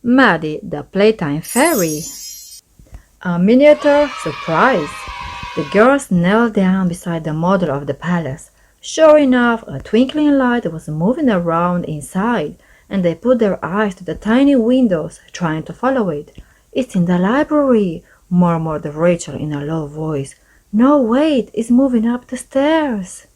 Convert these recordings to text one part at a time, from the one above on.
Maddie the Playtime Fairy. A miniature surprise. The girls knelt down beside the model of the palace. Sure enough, a twinkling light was moving around inside, and they put their eyes to the tiny windows, trying to follow it. "It's in the library," murmured Rachel in a low voice. "No, wait, it's moving up the stairs."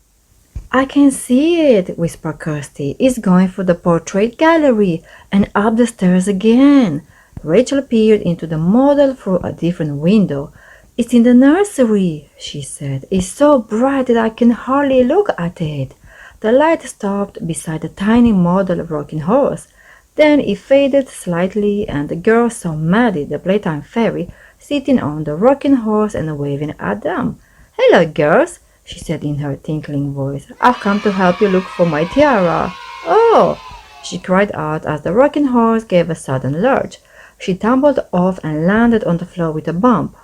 "I can see it," whispered Kirsty. "It's going through the portrait gallery and up the stairs again." Rachel peered into the model through a different window. "It's in the nursery," she said. "It's so bright that I can hardly look at it." The light stopped beside the tiny model rocking horse. Then it faded slightly, and the girls saw Maddie, the Playtime Fairy, sitting on the rocking horse and waving at them. "Hello, girls," she said in her tinkling voice. "I've come to help you look for my tiara." "Oh!" she cried out as the rocking horse gave a sudden lurch. She tumbled off and landed on the floor with a bump.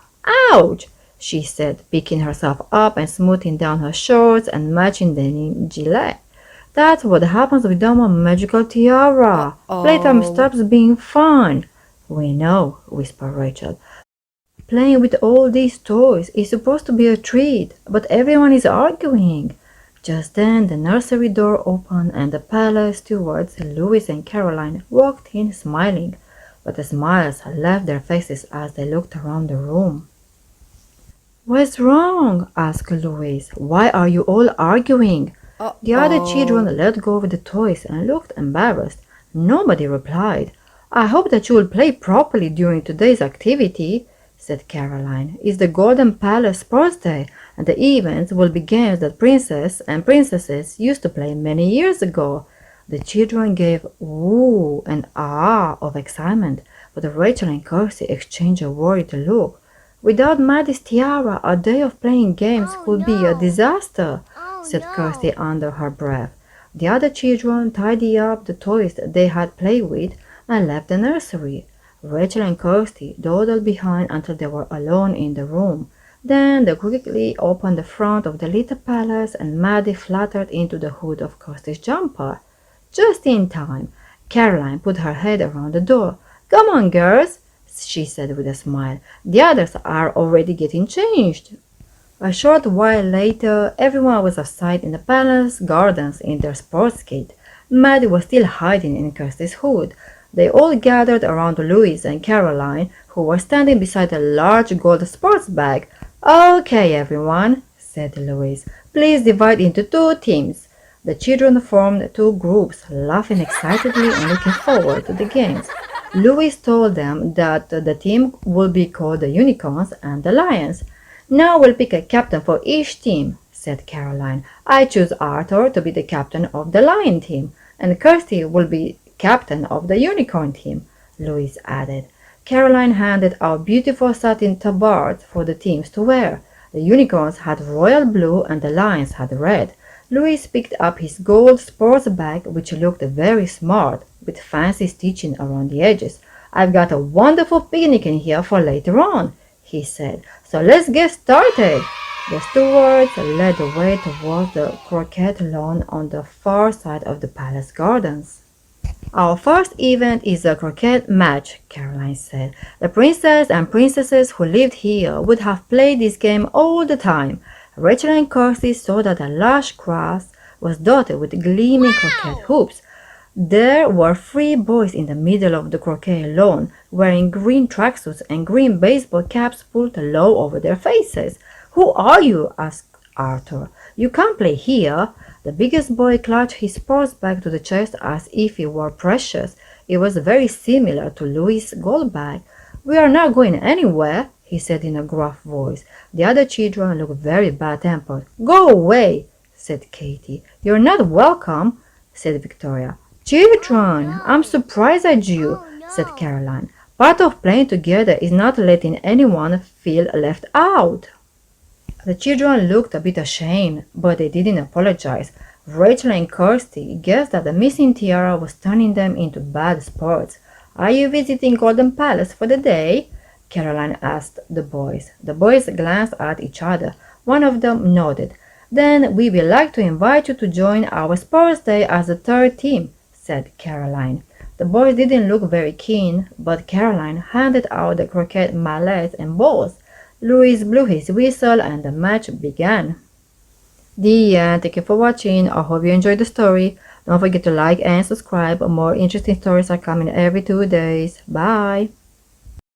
"Ouch!" she said, picking herself up and smoothing down her shorts and matching denim gilet. "That's what happens without my magical tiara. Playtime stops being fun." "We know," whispered Rachel. "Playing with all these toys is supposed to be a treat, but everyone is arguing." Just then the nursery door opened and the palace stewards, Louis and Caroline, walked in smiling, but the smiles left their faces as they looked around the room. "What's wrong?" asked Louis. "Why are you all arguing?" The other children let go of the toys and looked embarrassed. Nobody replied. "I hope that you will play properly during today's activity," said Caroline. "It's the Golden Palace Sports Day, and the events will be games that princes and princesses used to play many years ago." The children gave "ooh" and "ah" of excitement, but Rachel and Kirsty exchanged a worried look. "Without Maddie's tiara, a day of playing games could be a disaster," said Kirsty under her breath. The other children tidied up the toys that they had played with and left the nursery. Rachel and Kirsty dawdled behind until they were alone in the room. Then they quickly opened the front of the little palace and Maddie fluttered into the hood of Kirsty's jumper. Just in time. Caroline put her head around the door. "Come on, girls," she said with a smile. "The others are already getting changed." A short while later, everyone was outside in the palace gardens in their sports kit. Maddie was still hiding in Kirsty's hood. They all gathered around Louise and Caroline, who were standing beside a large gold sports bag. "Okay, everyone," said Louise. "Please divide into two teams." The children formed two groups, laughing excitedly and looking forward to the games. Louise told them that the team would be called the Unicorns and the Lions. "Now we'll pick a captain for each team," said Caroline. "I choose Arthur to be the captain of the Lion team, and Kirsty will be captain of the Unicorn team," Louise added. Caroline handed out beautiful satin tabards for the teams to wear. The Unicorns had royal blue and the Lions had red. Louis picked up his gold sports bag, which looked very smart, with fancy stitching around the edges. "I've got a wonderful picnic in here for later on," he said. "So let's get started." The stewards led the way towards the croquet lawn on the far side of the palace gardens. "Our first event is a croquet match," Caroline said. "The princes and princesses who lived here would have played this game all the time." Rachel and Kirsty saw that the lush grass was dotted with gleaming croquet hoops. There were 3 boys in the middle of the croquet lawn, wearing green tracksuits and green baseball caps pulled low over their faces. "Who are you?" asked Arthur. "You can't play here." The biggest boy clutched his sports bag to the chest as if it were precious. It was very similar to Louis' gold bag. "We are not going anywhere," he said in a gruff voice. The other children looked very bad-tempered. "Go away," said Katie. "You're not welcome," said Victoria. "Children, I'm surprised at you," said Caroline. "Part of playing together is not letting anyone feel left out." The children looked a bit ashamed, but they didn't apologize. Rachel and Kirsty guessed that the missing tiara was turning them into bad sports. "Are you visiting Golden Palace for the day?" Caroline asked the boys. The boys glanced at each other. One of them nodded. "Then we would like to invite you to join our sports day as the 3rd team," said Caroline. The boys didn't look very keen, but Caroline handed out the croquet mallets and balls. Louis blew his whistle and the match began. The end. Thank you for watching. I hope you enjoyed the story. Don't forget to like and subscribe. More interesting stories are coming every 2 days. Bye.